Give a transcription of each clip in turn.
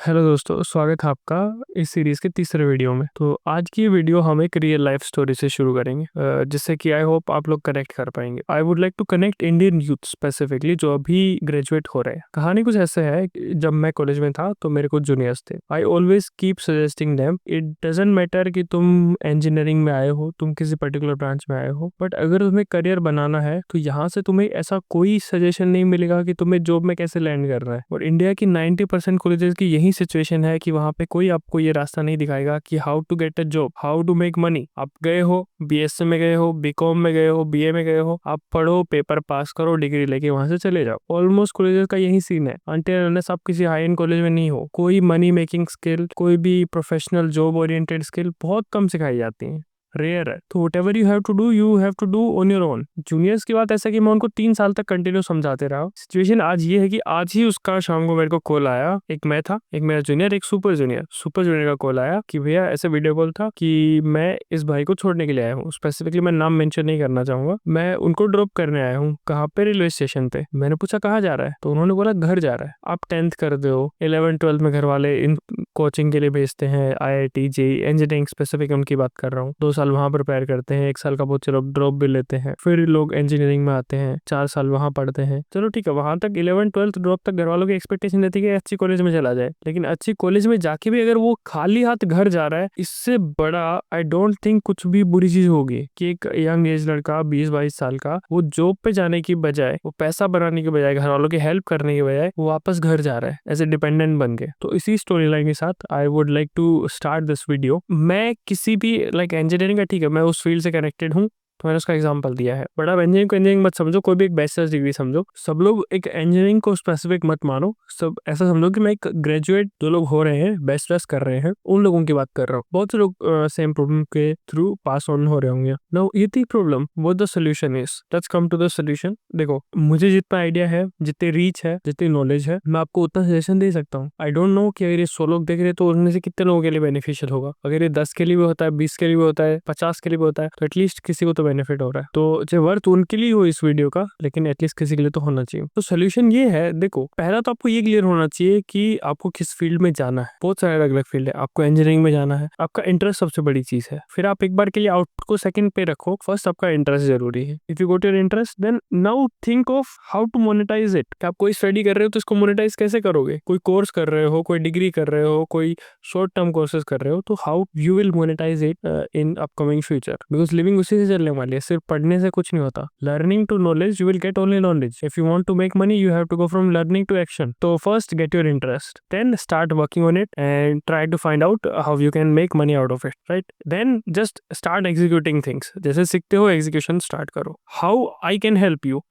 Hello दोस्तों, स्वागत है आपका इस सीरीज के तीसरे वीडियो में। तो आज की वीडियो हम एक रियल लाइफ स्टोरी से शुरू करेंगे, जिससे कि आई होप आप लोग कनेक्ट कर पाएंगे। I would like to connect Indian youth specifically जो अभी ग्रेजुएट हो रहे हैं। कहानी कुछ ऐसे है कि जब मैं कॉलेज में था तो मेरे कुछ जूनियर्स थे। I always keep suggesting them, it doesn't matter कि तुम इंजीनियरिंग में आए हो, तुम किसी पर्टिकुलर ब्रांच में आए हो, बट अगर तुम्हें करियर बनाना है तो यहाँ से तुम्हें ऐसा कोई सजेशन नहीं मिलेगा कि तुम्हें जॉब में कैसे लैंड करना है। और इंडिया की 90% कॉलेजेस की यही सिचुएशन है कि वहाँ पे कोई आपको ये रास्ता नहीं दिखाएगा कि how to get a job, how to make money. आप गए हो, बीएससी में गए हो, बीकॉम में गए हो, बीए में गए हो, आप पढ़ो, पेपर पास करो, डिग्री लेके वहां से चले जाओ। ऑलमोस्ट कॉलेजेस का यही सीन है। अनटिल अनलेस आप किसी हाई एंड कॉलेज में नहीं हो, कोई मनी मेकिंग स्किल, कोई भी प्रोफेशनल जॉब ओरिएंटेड स्किल बहुत कम सिखाई जाती है, रेयर है। तो whatever you have to do on your own. Juniors की बात ऐसा कि मैं उनको 3 साल तक कंटिन्यू समझाते रहा। सिचुएशन आज ये है कि आज ही उसका शाम को मेरे को कॉल आया। एक मैं था, एक मेरा जूनियर, एक सुपर जूनियर का कॉल आया कि भैया ऐसे वीडियो कॉल था कि मैं इस भाई को छोड़ने के लिए आया हूँ। स्पेसिफिकली मैं नाम मेंशन नहीं करना चाहूंगा। मैं उनको ड्रॉप करने आया हूँ। कहाँ पे? रेलवे स्टेशन पे। मैंने पूछा कहाँ जा रहा है, तो उन्होंने बोला घर जा रहा है। आप 10th कर दो, 11th 12th में घर वाले इन कोचिंग के लिए भेजते हैं, IIT जेई इंजीनियरिंग स्पेसिफिक उनकी बात कर रहा हूँ। 2 साल वहां प्रिपेयर करते हैं, 1 साल का बहुत चलो ड्रॉप भी लेते हैं, फिर लोग इंजीनियरिंग में आते हैं, 4 साल वहां पढ़ते हैं। चलो ठीक है, वहां तक 11th 12th ड्रॉप तक घर वालों की एक्सपेक्टेशन रहती है कि अच्छी कॉलेज में चला जाए। लेकिन अच्छी कॉलेज में जाके भी अगर वो खाली हाथ घर जा रहा है, इससे बड़ा आई डोंट थिंक कुछ भी बुरी चीज होगी कि एक यंग एज लड़का 20-22 साल का वो जॉब पे जाने की बजाय, वो पैसा बनाने की बजाय, घर वालों की हेल्प करने की बजाय वो वापस घर जा रहा है एज ए डिपेंडेंट बन के। तो इसी स्टोरी लाइन के साथ I would like to start this video. मैं किसी भी इंजीनियरिंग का, ठीक है, मैं उस फील्ड से कनेक्टेड हूँ तो मैंने उसका एग्जांपल दिया है। बट आप इंजीनियरिंग को इंजीनियरिंग मत समझो, कोई भी एक बैचलर्स डिग्री समझो। सब लोग एक इंजीनियरिंग को स्पेसिफिक मत मानो। सब ऐसा समझो कि मैं एक ग्रेजुएट, जो लोग हो रहे हैं, बैचलर्स कर रहे हैं, उन लोगों की बात कर रहा हूँ। बहुत से लोग सेम प्रॉब्लम के थ्रू पास ऑन हो रहे होंगे। नाउ ये थी problem, what the solution is. Let's come to the solution. देखो, मुझे जितना आइडिया है, जितनी रीच है, जितनी नॉलेज है, मैं आपको उतना सजेशन दे सकता हूँ। आई डोंट नो कि अगर ये 100 लोग देख रहे हैं तो उनमें से कितने लोगों के लिए बेनिफिशियल होगा। अगर ये 10 के लिए भी होता है, 20 के लिए भी होता है, 50 के लिए भी होता है, तो एटलीस्ट किसी को तो बेनिफिट हो रहा है। तो जो वर्थ उनके लिए हो इस वीडियो का, लेकिन एटलीस्ट किसी के लिए तो होना चाहिए। तो सोल्यूशन ये है, देखो, पहला तो आपको ये क्लियर होना चाहिए कि आपको किस फील्ड में जाना है। बहुत सारे अलग अलग फील्ड है। आपको इंजीनियरिंग में जाना है, आपका इंटरेस्ट सबसे बड़ी चीज है। फिर आप एक बार के लिए आउटपुट को सेकंड पे रखो, फर्स्ट आपका इंटरेस्ट जरूरी है। If you got your interest, then now think of how to monetize it. आप कोई स्टडी कर रहे हो तो इसको मोनेटाइज कैसे करोगे? कोई कोर्स कर रहे हो, कोई डिग्री कर रहे हो, कोई शॉर्ट टर्म कोर्सेज कर रहे हो, तो how you will monetize it in upcoming future. Because living उसी से चलने वाली है, सिर्फ पढ़ने से कुछ नहीं होता। Learning to knowledge, you will get only knowledge. If you want to make money, you have to go from learning to action. तो first get your interest, then start working on it and try to find out how you can make money out of it, right? Then just start executing things. जैसे सीखते हो, execution start करो। How I can help you?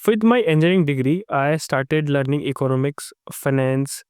With my engineering degree I started learning economics, finance,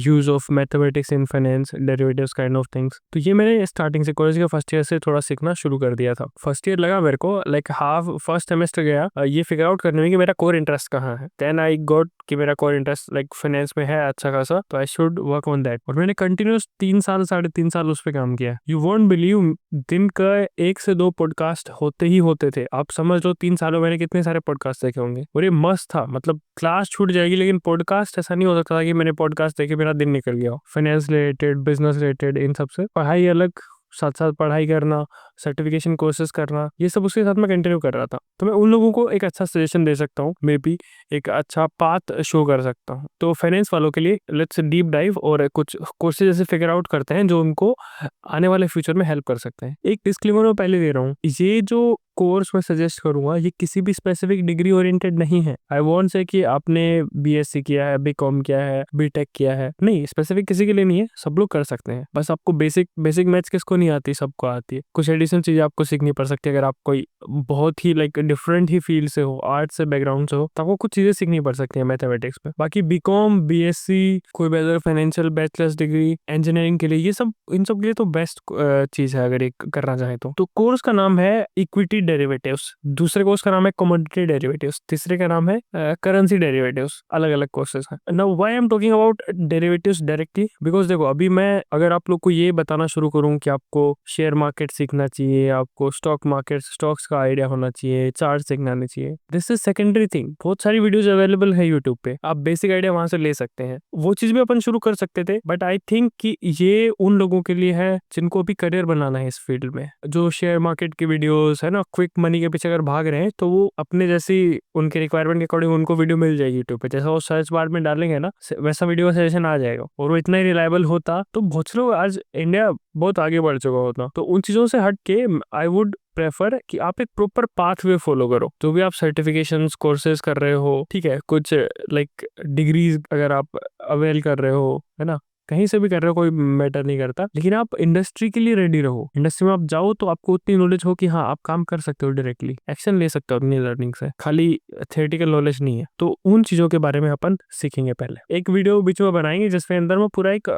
use of mathematics in finance, derivatives kind of things. तो ये मैंने starting से, college के first year से थोड़ा सीखना शुरू कर दिया था। फर्स्ट ईयर लगा मेरे को, लाइक हाफ फर्स्ट सेमेस्टर गया ये फिगर आउट करने में कि मेरा कोर इंटरेस्ट कहाँ है। देन आई गॉट कि मेरा कोर इंटरेस्ट लाइक फाइनेंस में है अच्छा खासा, तो I should work on that. और मैंने कंटिन्यूस 3 साल 3.5 साल उस पर काम किया। यू वोंट बिलीव, दिन का 1 से 2 पॉडकास्ट होते ही होते थे। आप समझ लो 3 सालों मैंने कितने सारे पॉडकास्ट देखे होंगे। और ये मस्त था, मतलब क्लास छूट जाएगी लेकिन पॉडकास्ट ऐसा नहीं हो सकता था कि मैंने पॉडकास्ट देखे मेरा दिन निकल गया हो। फाइनेंस रिलेटेड, बिजनेस रिलेटेड, इन सबसे पढ़ाई अलग, साथ साथ पढ़ाई करना, सर्टिफिकेशन कोर्सेज करना, ये सब उसके साथ मैं कंटिन्यू कर रहा था। तो मैं उन लोगों को एक अच्छा सजेशन दे सकता हूँ, मे बी एक अच्छा पाथ शो कर सकता हूँ। तो फाइनेंस वालों के लिए लेट्स डीप डाइव और कुछ कोर्सेज ऐसे फिगर आउट करते हैं जो उनको आने वाले फ्यूचर में हेल्प कर सकते हैं। एक डिस्क्लेमर मैं पहले दे रहा हूँ, ये जो कोर्स मैं सजेस्ट करूंगा ये किसी भी स्पेसिफिक डिग्री ओरिएंटेड नहीं है। आई वॉन्ट से कि आपने बीएससी किया है, बीकॉम किया है, बीटेक किया है, नहीं, स्पेसिफिक किसी के लिए नहीं है, सब लोग कर सकते हैं। बस आपको बेसिक मैथ्स किसको नहीं आती, सबको आती है। कुछ एडिशनल चीजें आपको सीखनी पड़ सकती है। अगर आप कोई बहुत ही डिफरेंट ही फील्ड से हो, आर्ट से बैकग्राउंड से हो, तो आपको कुछ चीजें सीखनी पड़ सकती है मैथमेटिक्स में। बाकी बीकॉम, बीएससी, कोई भी other financial bachelors degree, engineering के लिए ये सब, इन सब के लिए तो बेस्ट चीज है अगर एक करना चाहे तो कोर्स का नाम है इक्विटी डेरिवेटिव्स, दूसरे कोर्स का नाम है कमोडिटी डेरिवेटिव्स, तीसरे का नाम है करेंसी डेरिवेटिव्स। अलग अलग कोर्सेज हैं। Now why I am talking about derivatives directly, because देखो, अभी मैं अगर आप लोग को ये बताना शुरू करूं कि आपको शेयर मार्केट सीखना चाहिए, आपको स्टॉक मार्केट स्टॉक्स का आइडिया होना चाहिए, चार्ट देखना आने चाहिए। This is secondary thing. बहुत सारी वीडियोज अवेलेबल है यूट्यूब पे, आप बेसिक आइडिया वहां से ले सकते हैं। वो चीज भी अपन शुरू कर सकते थे, बट आई थिंक कि ये उन लोगों के लिए है जिनको भी करियर बनाना है इस फील्ड में। जो शेयर मार्केट की वीडियोस है ना, क्विक मनी के पीछे अगर भाग रहे हैं, तो वो अपने जैसी उनके रिक्वायरमेंट के अकॉर्डिंग उनको वीडियो मिल जाएगी यूट्यूब पे। जैसा वो सर्च बार में डालेंगे ना, वैसा वीडियो सजेशन आ जाएगा। और वो इतना ही रिलायबल होता तो बहुत से लोग आज इंडिया बहुत आगे बढ़ चुका होता। तो उन चीजों से हट के आई वुड प्रेफर कि आप एक प्रॉपर पाथवे फॉलो करो। जो भी आप सर्टिफिकेशंस कोर्सेज कर रहे हो, ठीक है, कुछ लाइक डिग्रीज अगर आप अवेल कर रहे हो, है ना, कहीं से भी कर रहे हो, कोई मैटर नहीं करता, लेकिन आप इंडस्ट्री के लिए रेडी रहो। इंडस्ट्री में आप जाओ तो आपको उतनी नॉलेज हो कि हाँ आप काम कर सकते हो, डायरेक्टली एक्शन ले सकते हो अपनी लर्निंग से, खाली थियोरेटिकल नॉलेज नहीं है। तो उन चीजों के बारे में अपन सीखेंगे। पहले एक वीडियो बीच में बनाएंगे जिसके अंदर मैं पूरा एक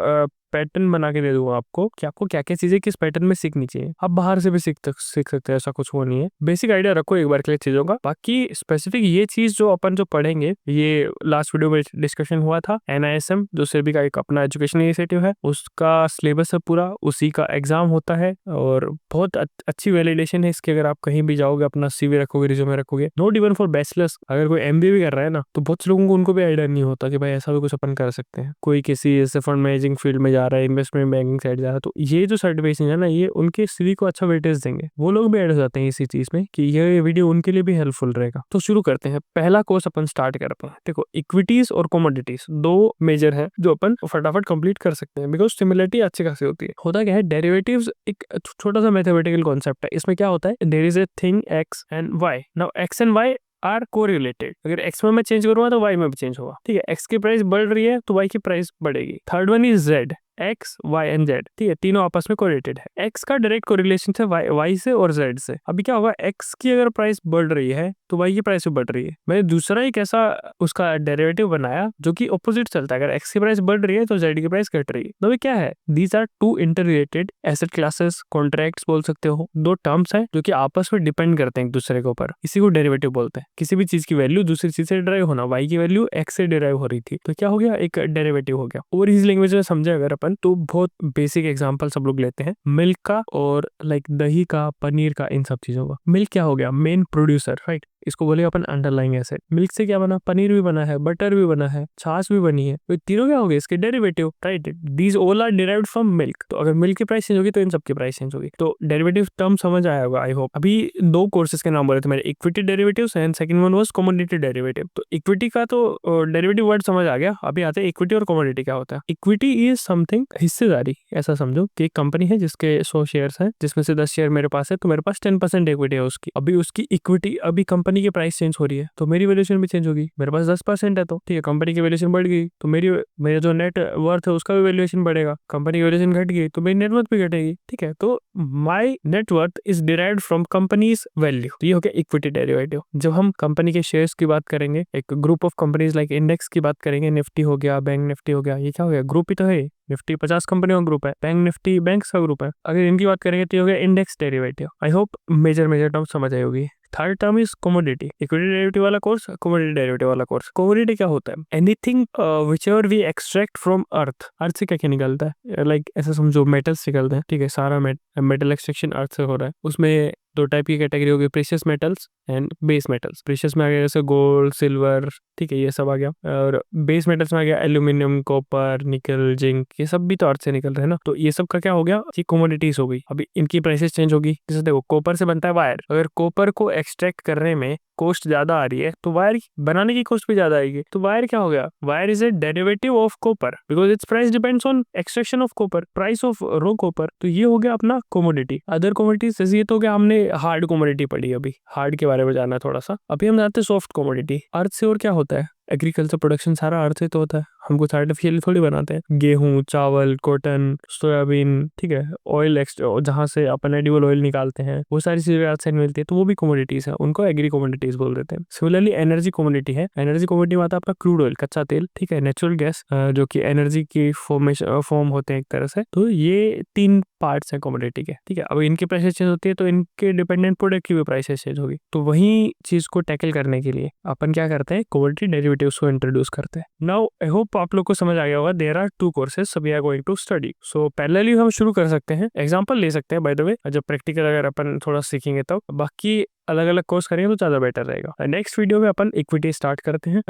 पैटर्न बना के दे दूंगा आपको कि आपको क्या क्या चीजें किस पैटर्न में सीखनी चाहिए। आप बाहर से भी सीख सकते हैं, ऐसा कुछ वो नहीं है। बेसिक आइडिया रखो एक बार के लिए चीजों का। बाकी स्पेसिफिक ये चीज जो अपन जो पढ़ेंगे, ये लास्ट वीडियो में डिस्कशन हुआ था, NISM जो सेबी का एक अपना एजुकेशन इनिशिएटिव है, उसका सिलेबस है पूरा, उसी का एग्जाम होता है और बहुत अच्छी वैलिडेशन है इसकी। अगर आप कहीं भी जाओगे, अपना CV रखोगे, रिज्यूमे रखोगे, नॉट इवन फॉर बैचलर्स, अगर कोई MBA भी कर रहा है ना, तो बहुत से लोगों को उनको भी आइडिया नहीं होता कि भाई ऐसा भी कुछ अपन कर सकते हैं। कोई किसी ऐसे फंड मैनेजिंग फील्ड में जा रहा है, इन्वेस्टमेंट बैंकिंग साइड जा रहा है, तो ये जो सर्टिफिकेशन है ना, ये उनके CV को अच्छा वेटेज देंगे। वो लोग भी ऐड हो जाते हैं इसी चीज में कि ये वीडियो उनके लिए भी हेल्पफुल रहेगा। तो शुरू करते हैं। पहला कोर्स अपन स्टार्ट करते हैं। देखो, इक्विटीज और कमोडिटीज दो मेजर है जो अपन फटाफट कंप्लीट कर सकते हैं, बिकॉज सिमिलरिटी अच्छी खासी होती है। होता क्या है, डेरिवेटिव्स एक छोटा सा मैथमेटिकल कॉन्सेप्ट है। इसमें क्या होता है, there is a thing x and y। Now x and y are correlated. अगर x में मैं चेंज करूंगा तो y में भी चेंज होगा, ठीक है। x की प्राइस बढ़ रही है तो y की प्राइस बढ़ेगी। Third one is z, x, y and z, ठीक है, तीनों आपस में कोरिलेटेड है। x का डायरेक्ट कोरिलेशन है y से और z से। अभी क्या होगा, x की अगर प्राइस बढ़ रही है तो y की प्राइस भी बढ़ रही है। मैंने दूसरा एक ऐसा उसका डेरिवेटिव बनाया जो कि ऑपोजिट चलता है। अगर x की प्राइस बढ़ रही है तो z की प्राइस घट रही है। तो क्या है, these are two inter related asset classes, contracts बोल सकते हो। दो टर्म्स है जो कि आपस में डिपेंड करते हैं एक दूसरे के ऊपर, इसी को डेरिवेटिव बोलते हैं। किसी भी चीज की वैल्यू दूसरी चीज से डिराइव होना, y की वैल्यू x से डिराइव हो रही थी, तो क्या हो गया, एक डेरिवेटिव हो गया। और इस लैंग्वेज में समझे अगर अपन, तो बहुत बेसिक एग्जांपल सब लोग लेते हैं, मिल्क का और लाइक दही का, पनीर का, इन सब चीजों का। मिल्क क्या हो गया, मेन प्रोड्यूसर, राइट, इसको बोले अपन अंडरलाइंग एसेट। मिल्क से क्या बना, पनीर भी बना है, बटर भी बना है, छाछ भी बनी है, तो तीनों क्या हो गए, इसके derivative, right. These all are derived from milk. तो अगर मिल्क की प्राइस चेंज होगी तो इन सब की प्राइस चेंज होगी। तो डेरिवेटिव टर्म समझ आया होगा आई होप। अभी दो कोर्सेज के नाम बोले थे मेरे, equity derivatives and second one was commodity derivative. तो इक्विटी का तो डेरिवेटिव वर्ड समझ आ गया। अभी आते हैं इक्विटी और कमोडिटी क्या होता है। इक्विटी इज समथिंग, हिस्सेदारी। ऐसा समझो कि एक कंपनी है जिसके 100 शेयर्स हैं, जिसमें से 10 शेयर मेरे पास है, तो मेरे पास 10% इक्विटी है उसकी। अभी उसकी इक्विटी, अभी कंपनी की प्राइस चेंज हो रही है तो मेरी वैल्यूएशन भी चेंज होगी। मेरे पास 10% है तो ठीक है, कंपनी की वैल्यूएशन बढ़ गई तो मेरे जो नेट वर्थ है उसका भी वैल्यूएशन बढ़ेगा। कंपनी की वैल्यूएशन घट गई तो मेरी नेटवर्थ भी घटेगी, ठीक है। तो my net worth is derived from companies value. तो ये हो गया इक्विटी डेरिवेटिव। जब हम कंपनी के शेयर्स की बात करेंगे, एक group of companies like index की बात करेंगे, निफ्टी हो गया, बैंक निफ्टी हो गया, ये क्या हो गया, ग्रुप ही तो है। निफ्टी 50 कंपनियों का ग्रुप है, बैंक निफ्टी बैंक्स का ग्रुप है। अगर इनकी बात करेंगे तो ये हो गया index derivative. I hope major term समझ आई होगी। Third term is commodity. Equity derivative वाला कोर्स, कमोडिटी डेरिवेटिव वाला कोर्स। कमोडिटी क्या होता है, anything which ever we extract from earth. Earth से क्या क्या निकलता है, लाइक ऐसा समझो मेटल्स निकलते हैं, ठीक है, सारा मेटल एक्सट्रैक्शन अर्थ से हो रहा है। उसमें दो टाइप की कैटेगरी होगी, precious metals and base metals. Precious में आ गया जैसे गोल्ड, सिल्वर, ठीक है, ये सब आ गया। और बेस मेटल्स में आ गया एल्यूमिनियम, कॉपर, निकल, जिंक, ये सब भी तो अर्थ से निकल रहे हैं ना। तो ये सब का क्या हो गया, ये कमोडिटीज हो गई। अभी इनकी प्राइसेस चेंज होगी। जैसे देखो, कॉपर से बनता है वायर। अगर कॉपर को एक्सट्रैक्ट करने में कॉस्ट ज्यादा आ रही है तो वायर बनाने की कॉस्ट भी ज्यादा आएगी। तो वायर क्या हो गया, wire is a derivative of copper because its price depends on extraction of copper, price of raw copper. तो ये हो गया अपना कमोडिटी। अदर कमोडिटीज जैसे ये तो हो गया, हमने हार्ड कमोडिटी पढ़ी। अभी हार्ड के बारे में जानना है थोड़ा सा। अभी हम जानते हैं सॉफ्ट कमोडिटी। अर्थ से और क्या होता है, एग्रीकल्चर प्रोडक्शन सारा अर्थ से तो होता है। हम कुछ आर्टिफिशियल थोड़ी बनाते हैं। गेहूं, चावल, कॉटन, सोयाबीन, ठीक है, ऑयल जहां से अपन एडिबल ऑयल निकालते हैं, वो सारी चीजें अर्थ से मिलती है, तो वो भी कमोडिटीज है, उनको एग्री कमोडिटीज बोल देते हैं। सिमिलरली एनर्जी कमोडिटी है। एनर्जी कमोडिटी में आता है अपना क्रूड ऑयल, कच्चा तेल, ठीक है, नेचुरल गैस, जो कि एनर्जी की फॉर्म होते हैं एक तरह से। तो ये तीन पार्ट्स हैं कमोडिटी के, ठीक है। अब इनकी प्राइसेस चेंज होती है तो इनके डिपेंडेंट प्रोडक्ट की भी प्राइसेस चेंज होगी। तो वही चीज को टैकल करने के लिए अपन क्या करते हैं, कमोडिटी डेरिवेटिव्स को इंट्रोड्यूस करते हैं। नाउ आई होप आप लोग को समझ आ गया होगा। There are 2 courses we are going to study. So parallelly हम शुरू कर सकते हैं, एग्जांपल ले सकते हैं बाय द वे, जब प्रैक्टिकल अगर अपन थोड़ा सीखेंगे तब। बाकी अलग अलग कोर्स करेंगे तो ज्यादा बेटर रहेगा। नेक्स्ट वीडियो में अपन इक्विटी स्टार्ट करते हैं।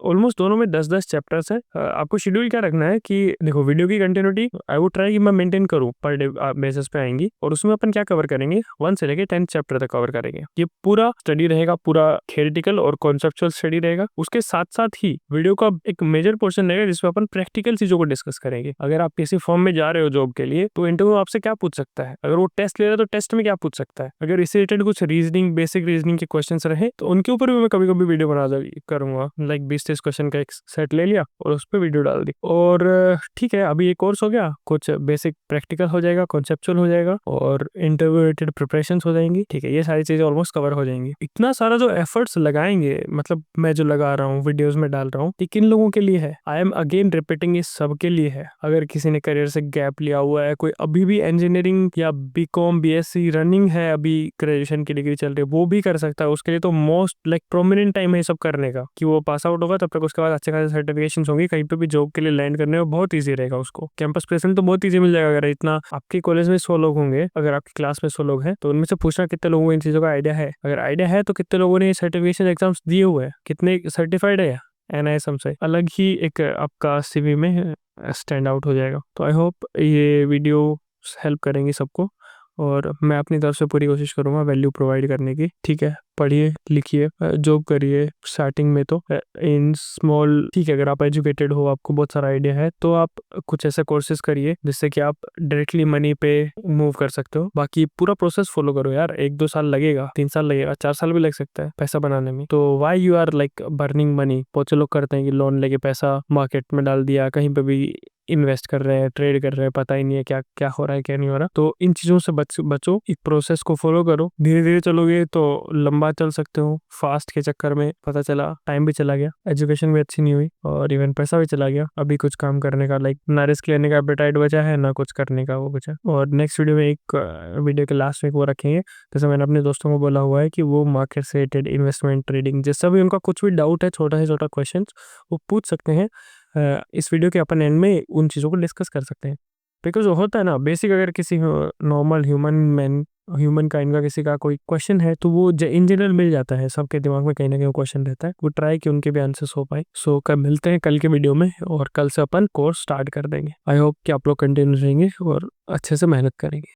ऑलमोस्ट दोनों में 10-10 चैप्टर्स है। आपको शेड्यूल क्या रखना है कि देखो, वीडियो की कंटिन्यूटी आई वुड ट्राई कि मैं मेंटेन करूं, पर डे बेसिस पे आएंगी। और उसमें अपन क्या कवर करेंगे, 1 से लेके 10 चैप्टर तक कवर करेंगे। ये पूरा स्टडी रहेगा, पूरा थियोरेटिकल और कॉन्सेप्चुअल स्टडी रहेगा। उसके साथ साथ ही वीडियो का एक मेजर पोर्शन रहेगा जिसमें अपन प्रैक्टिकल चीजों को डिस्कस करेंगे। अगर आप किसी फॉर्म में जा रहे हो जॉब के लिए, तो इंटरव्यू आपसे क्या पूछ सकता है, अगर वो टेस्ट ले रहा है तो टेस्ट में क्या पूछ सकता है, अगर इससे रिलेटेड कुछ रीजनिंग, बेसिक रीजनिंग के क्वेश्चन रहे तो उनके ऊपर भी मैं कभी कभी वीडियो बना करूंगा। लाइक 20-30 क्वेश्चन का एक सेट ले लिया और उस पर वीडियो डाल दी। और ठीक है, अभी एक कोर्स हो गया, कुछ बेसिक प्रैक्टिकल हो जाएगा, कॉन्सेप्चुअल हो जाएगा और इंटरव्यू रिलेटेड प्रिपरेशंस हो जाएंगी, ठीक है। ये सारी चीजें ऑलमोस्ट कवर हो जाएंगी। इतना सारा जो एफर्ट्स लगाएंगे, मतलब मैं जो लगा रहा हूँ, वीडियोज में डाल रहा हूँ, ये किन लोगों के लिए है, आई एम अगेन रिपीटिंग, ये सबके लिए है। अगर किसी ने करियर से गैप लिया हुआ है, कोई अभी भी इंजीनियरिंग या बीकॉम, बीएससी रनिंग है, अभी ग्रेजुएशन की डिग्री चल रही है, वो भी कर सकता है। उसके लिए तो मोस्ट लाइक प्रोमिनेंट टाइम है सब करने का, कि वो पास आउट होगा तब तक उसके बाद अच्छे खासे सर्टिफिकेशंस होंगी, कहीं पे भी जॉब के लिए लैंड करने में बहुत ईजी रहेगा उसको। कैंपस प्लेसमेंट तो बहुत ईजी मिल जाएगा। अगर इतना आपके कॉलेज में 100 लोग होंगे, अगर आपकी क्लास में 100 लोग हैं, तो उनमें से पूछना कितने लोगों को इन चीजों का आइडिया है। अगर आइडिया है तो कितने लोगों ने सर्टिफिकेशन एग्जाम्स दिए हुए हैं, कितने सर्टिफाइड है, NISM से अलग ही एक आपका CV में स्टैंड आउट हो जाएगा। तो आई होप ये वीडियो हेल्प करेंगी सबको, और मैं अपनी तरफ से पूरी कोशिश करूंगा वैल्यू प्रोवाइड करने की, ठीक है। पढ़िए, लिखिए, जॉब करिए स्टार्टिंग में तो इन स्मॉल, ठीक है। अगर आप एजुकेटेड हो, आपको बहुत सारा आइडिया है, तो आप कुछ ऐसे कोर्सेज करिए जिससे कि आप डायरेक्टली मनी पे मूव कर सकते हो। बाकी पूरा प्रोसेस फॉलो करो यार। 1-2 साल लगेगा, 3 साल लगेगा, 4 साल भी लग सकता है पैसा बनाने में। तो why you are like burning money. बहुत से लोग करते हैं कि लोन लेके पैसा मार्केट में डाल दिया, कहीं पे भी इन्वेस्ट कर रहे हैं, ट्रेड कर रहे हैं, पता ही नहीं है क्या क्या हो रहा है, क्या नहीं हो रहा। तो इन चीजों से बचो, एक प्रोसेस को फॉलो करो। धीरे धीरे चलोगे तो लंबा चल सकते हो। फास्ट के चक्कर में पता चला टाइम भी चला गया, एजुकेशन भी अच्छी नहीं हुई और इवन पैसा भी चला गया। अभी कुछ काम करने का लाइक ना रिस्क लेने का एपेटाइट बचा है, ना कुछ करने का वो बचा। और नेक्स्ट वीडियो में एक वीडियो के लास्ट में वो रखेंगे, जैसे मैंने अपने दोस्तों को बोला हुआ है कि वो मार्केट से रिलेटेड, इन्वेस्टमेंट, ट्रेडिंग, जैसा भी उनका कुछ भी डाउट है, छोटा से छोटा क्वेश्चन वो पूछ सकते हैं। इस वीडियो के अपन एंड में उन चीज़ों को डिस्कस कर सकते हैं। बिकॉज होता है ना, बेसिक अगर किसी नॉर्मल ह्यूमन काइंड का किसी का कोई क्वेश्चन है तो वो इन जनरल मिल जाता है। सबके दिमाग में कहीं ना कहीं क्वेश्चन रहता है, वो ट्राई कि उनके भी आंसर्स हो पाए। सो कल मिलते हैं कल के वीडियो में, और कल से अपन कोर्स स्टार्ट कर देंगे। आई होप कि आप लोग कंटिन्यू रहेंगे और अच्छे से मेहनत करेंगे।